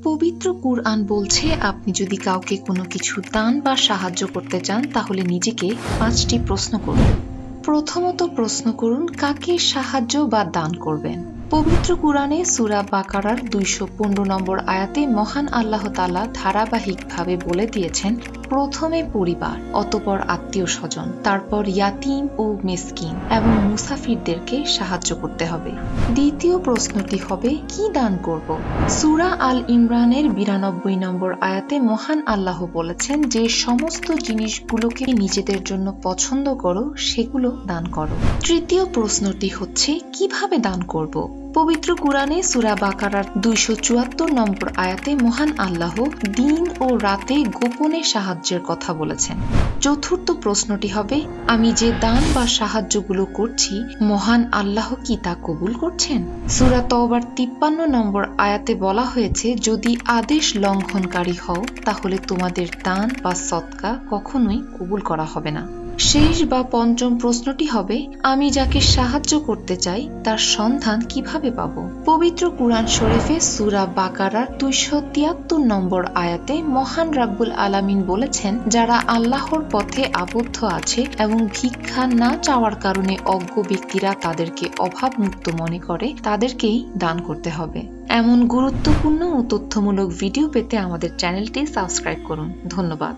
পবিত্র কুরআন বলছে আপনি যদি কাউকে কোনো কিছু দান বা সাহায্য করতে চান তাহলে নিজেকে 5টি প্রশ্ন করুন। প্রথমত প্রশ্ন করুন কাকে সাহায্য বা দান করবেন। পবিত্র কুরআনে সূরা বাকারার 215 নম্বর আয়াতে মহান আল্লাহ তাআলা ধারাবাহিকভাবে বলে দিয়েছেন, প্রথমে পরিবার, অতঃপর আত্মীয় স্বজন, তারপর ইয়াতীম ও মিসকিন এবং মুসাফিরদেরকে সাহায্য করতে হবে। দ্বিতীয় প্রশ্নটি হবে কি দান করব। সূরা আল ইমরানের 92 নম্বর আয়াতে মহান আল্লাহ বলেছেন যে সমস্ত জিনিসগুলোকে নিজেদের জন্য পছন্দ করো সেগুলো দান করো। তৃতীয় প্রশ্নটি হচ্ছে কিভাবে দান করব। পবিত্র কুরআনে সূরা বাকারার 274 নম্বর আয়াতে মহান আল্লাহ দিন ও রাতে গোপনে সাহায্যের কথা বলেছেন। চতুর্থ প্রশ্নটি হবে আমি যে দান বা সাহায্যগুলো করছি মহান আল্লাহ কি তা কবুল করছেন। সূরা তওবার 53 নম্বর আয়াতে বলা হয়েছে যদি আদেশ লঙ্ঘনকারী হও তাহলে তোমাদের দান বা সদকা কখনোই কবুল করা হবে না। শেষ বা পঞ্চম প্রশ্নটি হবে আমি যাকে সাহায্য করতে চাই তার সন্ধান কিভাবে পাব। পবিত্র কুরআন শরীফে সূরা বাকারার 273 নম্বর আয়াতে মহান রাব্বুল আলামিন বলেছেন যারা আল্লাহর পথে আবদ্ধ আছে এবং ভিক্ষা না চাওয়ার কারণে অজ্ঞ ব্যক্তিরা তাদেরকে অভাবমুক্ত মনে করে তাদেরকেই দান করতে হবে। এমন গুরুত্বপূর্ণ ও তথ্যমূলক ভিডিও পেতে আমাদের চ্যানেলটি সাবস্ক্রাইব করুন। ধন্যবাদ।